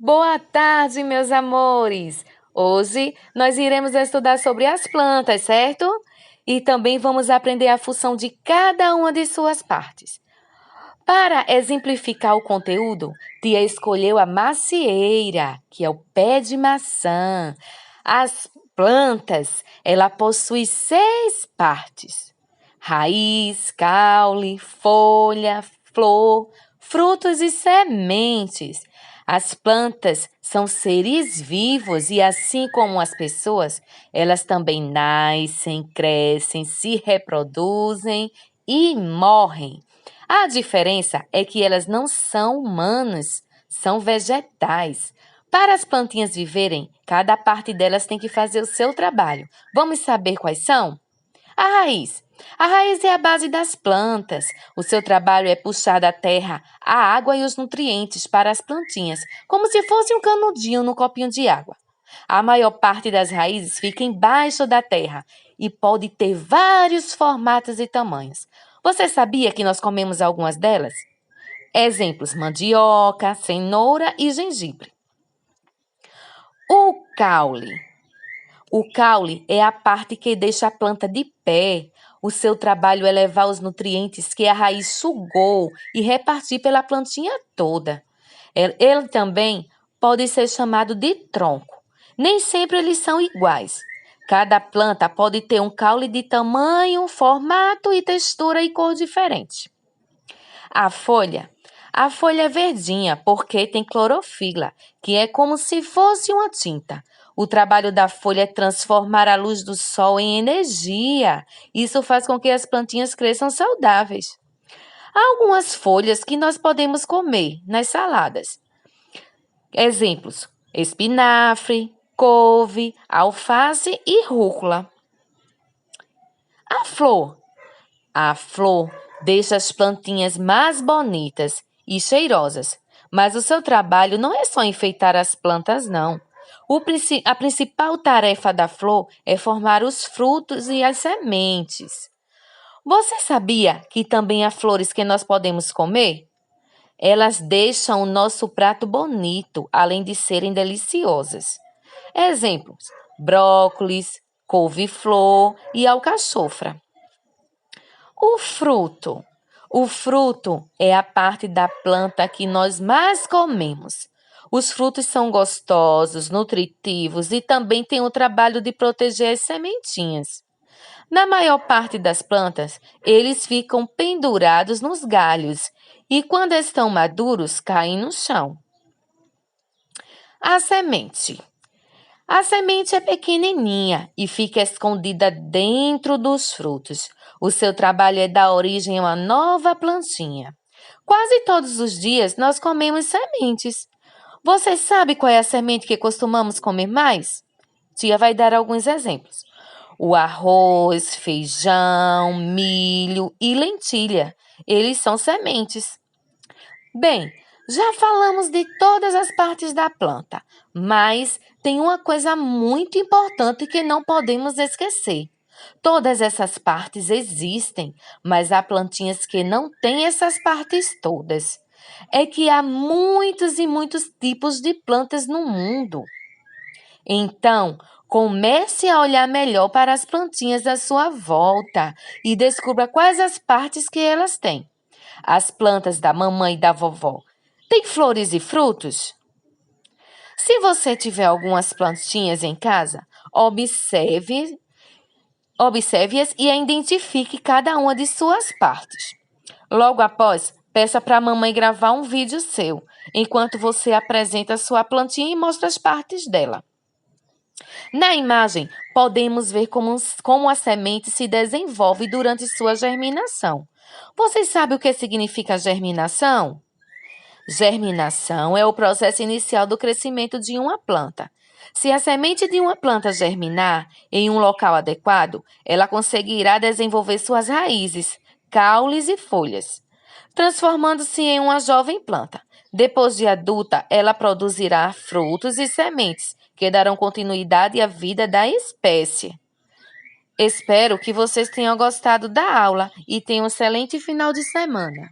Boa tarde, meus amores! Hoje nós iremos estudar sobre as plantas, certo? E também vamos aprender a função de cada uma de suas partes. Para exemplificar o conteúdo, Tia escolheu a macieira, que é o pé de maçã. As plantas, ela possui 6 partes: raiz, caule, folha, flor, frutos e sementes. As plantas são seres vivos e, assim como as pessoas, elas também nascem, crescem, se reproduzem e morrem. A diferença é que elas não são humanas, são vegetais. Para as plantinhas viverem, cada parte delas tem que fazer o seu trabalho. Vamos saber quais são? A raiz. A raiz é a base das plantas. O seu trabalho é puxar da terra a água e os nutrientes para as plantinhas, como se fosse um canudinho no copinho de água. A maior parte das raízes fica embaixo da terra e pode ter vários formatos e tamanhos. Você sabia que nós comemos algumas delas? Exemplos: mandioca, cenoura e gengibre. O caule. O caule é a parte que deixa a planta de pé. O seu trabalho é levar os nutrientes que a raiz sugou e repartir pela plantinha toda. Ele também pode ser chamado de tronco. Nem sempre eles são iguais. Cada planta pode ter um caule de tamanho, formato e textura e cor diferente. A folha. A folha é verdinha porque tem clorofila, que é como se fosse uma tinta. O trabalho da folha é transformar a luz do sol em energia. Isso faz com que as plantinhas cresçam saudáveis. Há algumas folhas que nós podemos comer nas saladas. Exemplos: espinafre, couve, alface e rúcula. A flor. A flor deixa as plantinhas mais bonitas e cheirosas, mas o seu trabalho não é só enfeitar as plantas, não. A principal tarefa da flor é formar os frutos e as sementes. Você sabia que também há flores que nós podemos comer? Elas deixam o nosso prato bonito, além de serem deliciosas. Exemplos: brócolis, couve-flor e alcachofra. O fruto. O fruto é a parte da planta que nós mais comemos. Os frutos são gostosos, nutritivos e também têm o trabalho de proteger as sementinhas. Na maior parte das plantas, eles ficam pendurados nos galhos e, quando estão maduros, caem no chão. A semente. A semente é pequenininha e fica escondida dentro dos frutos. O seu trabalho é dar origem a uma nova plantinha. Quase todos os dias nós comemos sementes. Você sabe qual é a semente que costumamos comer mais? Tia vai dar alguns exemplos: o arroz, feijão, milho e lentilha. Eles são sementes. Bem, já falamos de todas as partes da planta, mas tem uma coisa muito importante que não podemos esquecer. Todas essas partes existem, mas há plantinhas que não têm essas partes todas. É que há muitos e muitos tipos de plantas no mundo. Então, comece a olhar melhor para as plantinhas à sua volta e descubra quais as partes que elas têm. As plantas da mamãe e da vovó têm flores e frutos? Se você tiver algumas plantinhas em casa, observe-as e identifique cada uma de suas partes. Logo após, peça para a mamãe gravar um vídeo seu, enquanto você apresenta a sua plantinha e mostra as partes dela. Na imagem, podemos ver como a semente se desenvolve durante sua germinação. Vocês sabem o que significa germinação? Germinação é o processo inicial do crescimento de uma planta. Se a semente de uma planta germinar em um local adequado, ela conseguirá desenvolver suas raízes, caules e folhas, transformando-se em uma jovem planta. Depois de adulta, ela produzirá frutos e sementes que darão continuidade à vida da espécie. Espero que vocês tenham gostado da aula e tenham um excelente final de semana.